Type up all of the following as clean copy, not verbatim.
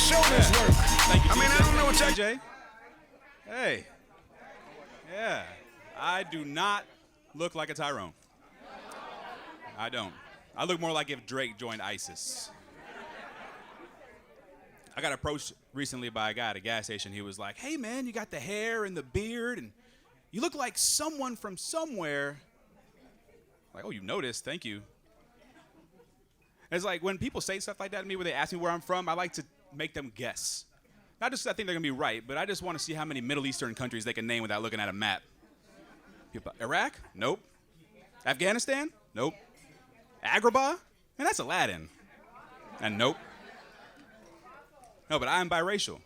shoulders work. Thank you, I mean, I don't know what y'all... TJ. Hey. Yeah. I do not look like a Tyrone. I don't. I look more like if Drake joined ISIS. I got approached recently by a guy at a gas station. He was like, hey, man, you got the hair and the beard, and you look like someone from somewhere. Like, oh, you noticed. Thank you. It's like when people say stuff like that to me where they ask me where I'm from, I like to make them guess. Not just 'cause I think they're going to be right, but I just want to see how many Middle Eastern countries they can name without looking at a map. Iraq? Nope. Afghanistan? Nope. Agrabah? Man, that's Aladdin. And nope. No, but I am biracial.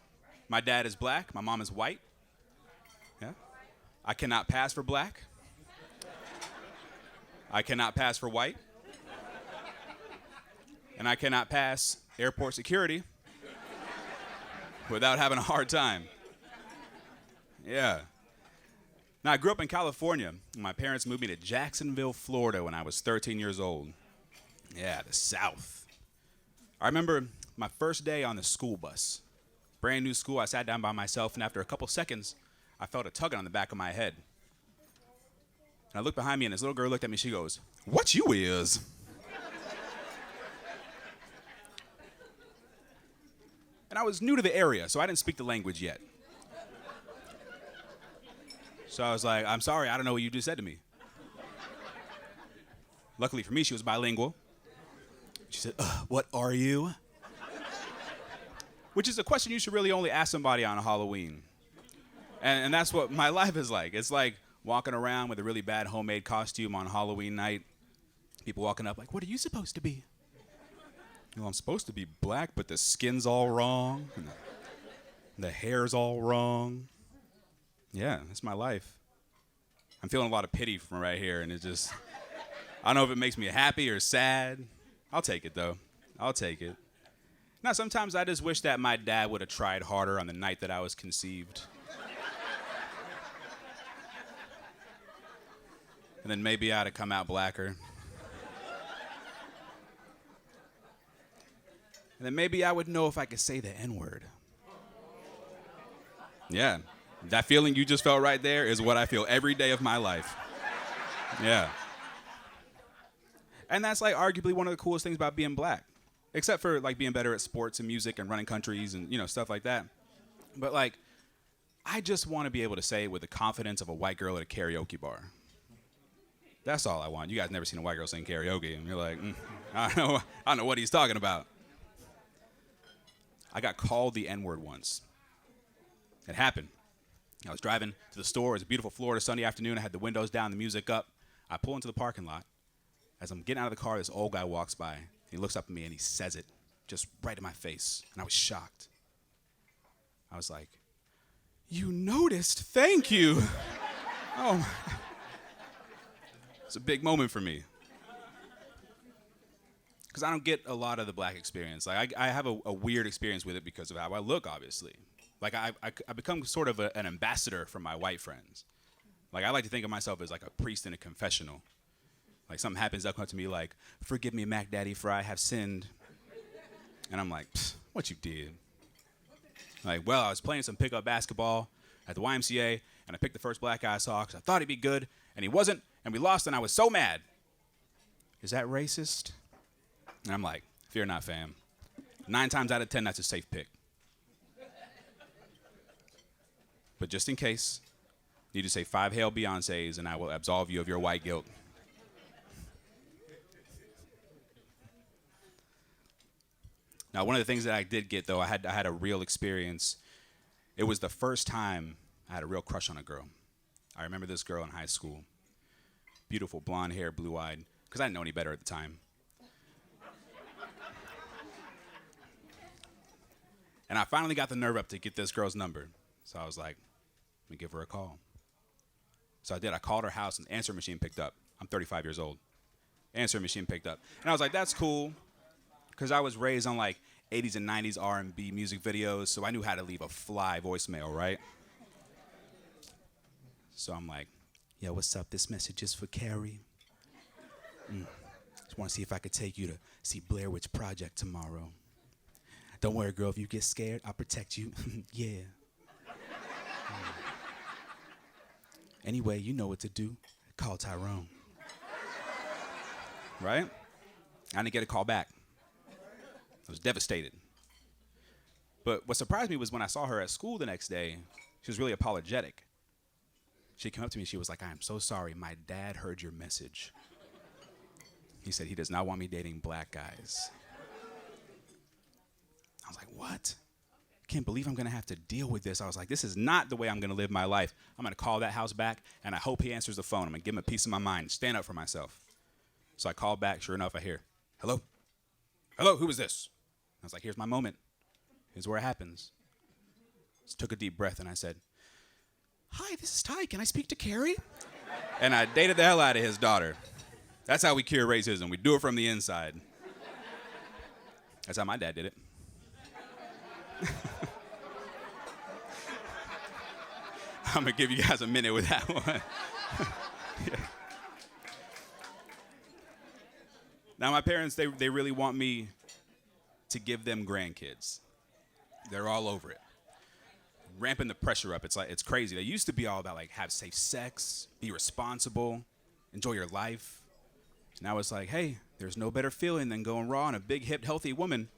My dad is black. My mom is white. Yeah. I cannot pass for black. I cannot pass for white. And I cannot pass airport security without having a hard time. Yeah. Now, I grew up in California. My parents moved me to Jacksonville, Florida when I was 13 years old. Yeah, the South. I remember my first day on the school bus. Brand new school, I sat down by myself, and after a couple seconds, I felt a tugging on the back of my head. And I looked behind me, and this little girl looked at me. She goes, "What you is?" And I was new to the area, so I didn't speak the language yet. So I was like, "I'm sorry, I don't know what you just said to me." Luckily for me, she was bilingual. She said, "What are you?" Which is a question you should really only ask somebody on a Halloween. And that's what my life is like. It's like walking around with a really bad homemade costume on Halloween night. People walking up like, "What are you supposed to be?" Well, I'm supposed to be black, but the skin's all wrong. And the hair's all wrong. Yeah, that's my life. I'm feeling a lot of pity from right here, and it just, I don't know if it makes me happy or sad. I'll take it, though. I'll take it. Now, sometimes I just wish that my dad would have tried harder on the night that I was conceived. And then maybe I'd have come out blacker. And then maybe I would know if I could say the N-word. Yeah. That feeling you just felt right there is what I feel every day of my life. Yeah. And that's like arguably one of the coolest things about being black. Except for like being better at sports and music and running countries and, you know, stuff like that. But like, I just want to be able to say it with the confidence of a white girl at a karaoke bar. That's all I want. You guys never seen a white girl sing karaoke, and you're like, I don't know what he's talking about. I got called the N-word once. It happened. I was driving to the store. It was a beautiful Florida Sunday afternoon. I had the windows down, the music up. I pull into the parking lot. As I'm getting out of the car, this old guy walks by. He looks up at me and he says it just right in my face. And I was shocked. I was like, "You noticed? Thank you." Oh, it's a big moment for me. Because I don't get a lot of the black experience. Like I have a weird experience with it because of how I look, obviously. Like I become sort of an ambassador for my white friends. Like I like to think of myself as like a priest in a confessional. Like something happens, they'll come to me like, "Forgive me, Mac Daddy, for I have sinned." And I'm like, "What you did?" Like, well, I was playing some pickup basketball at the YMCA, and I picked the first black guy I saw because I thought he'd be good, and he wasn't, and we lost, and I was so mad. Is that racist? And I'm like, fear not, fam. 9 times out of 10, that's a safe pick. But just in case, you need to say 5 Hail Beyoncés, and I will absolve you of your white guilt. Now, one of the things that I did get, though, I had a real experience. It was the first time I had a real crush on a girl. I remember this girl in high school. Beautiful, blonde hair, blue-eyed, because I didn't know any better at the time. And I finally got the nerve up to get this girl's number. So I was like, let me give her a call. So I did. I called her house, and the answering machine picked up. I'm 35 years old. Answering machine picked up. And I was like, that's cool. Because I was raised on like 80s and 90s R&B music videos, so I knew how to leave a fly voicemail, right? So I'm like, "Yo, what's up? This message is for Carrie. Just want to see if I could take you to see Blair Witch Project tomorrow. Don't worry, girl. If you get scared, I'll protect you. Yeah. Anyway, you know what to do. Call Tyrone. Right? I didn't get a call back. I was devastated. But what surprised me was when I saw her at school the next day, she was really apologetic. She came up to me, she was like, I am so sorry, my dad heard your message. He said he does not want me dating black guys. I was like, what? Can't believe I'm gonna have to deal with this. I was like, this is not the way I'm gonna live my life. I'm gonna call that house back, and I hope he answers the phone. I'm gonna give him a piece of my mind, stand up for myself. So I called back, sure enough, I hear, hello? Hello, who is this? I was like, here's my moment. Here's where it happens. Just took a deep breath, and I said, hi, this is Ty, can I speak to Carrie? And I dated the hell out of his daughter. That's how we cure racism. We do it from the inside. That's how my dad did it. I'm gonna give you guys a minute with that one. Yeah. Now my parents, they really want me to give them grandkids. They're all over it. Ramping the pressure up, it's crazy. They used to be all about like have safe sex, be responsible, enjoy your life. Now it's like, hey, there's no better feeling than going raw on a big, hip, healthy woman.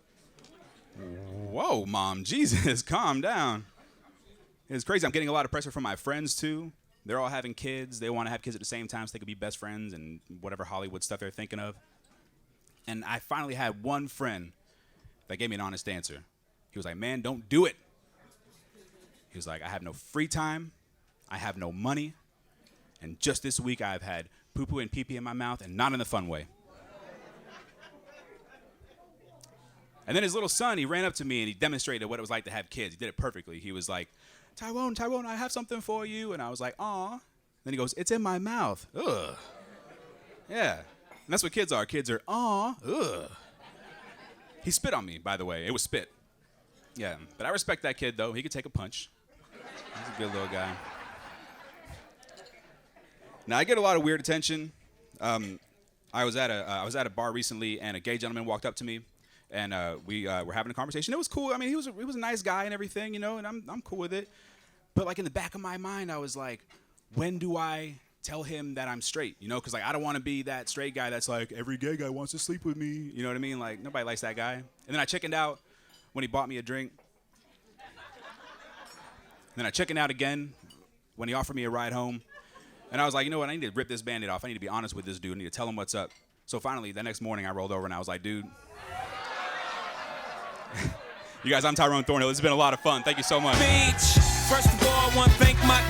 Whoa, Mom, Jesus, calm down. It's crazy. I'm getting a lot of pressure from my friends, too. They're all having kids. They want to have kids at the same time so they could be best friends and whatever Hollywood stuff they're thinking of. And I finally had one friend that gave me an honest answer. He was like, man, don't do it. He was like, I have no free time. I have no money. And just this week, I've had poo-poo and pee-pee in my mouth, and not in the fun way. And then his little son, he ran up to me and he demonstrated what it was like to have kids. He did it perfectly. He was like, Tyrone, I have something for you. And I was like, aw. Then he goes, it's in my mouth. Ugh. Yeah. And that's what kids are. Kids are, aw, ugh. He spit on me, by the way. It was spit. Yeah. But I respect that kid, though. He could take a punch. He's a good little guy. Now, I get a lot of weird attention. I was at a bar recently, and a gay gentleman walked up to me. And we were having a conversation. It was cool. I mean, he was a nice guy and everything, you know, and I'm cool with it. But, like, in the back of my mind, I was like, when do I tell him that I'm straight, you know? Because, like, I don't want to be that straight guy that's like, every gay guy wants to sleep with me. You know what I mean? Like, nobody likes that guy. And then I chickened out when he bought me a drink. And then I chickened out again when he offered me a ride home. And I was like, you know what? I need to rip this Band-Aid off. I need to be honest with this dude. I need to tell him what's up. So, finally, the next morning, I rolled over and I was like, dude. You guys, I'm Tyrone Thornhill. It's been a lot of fun. Thank you so much. Beach. First of all, I want to thank my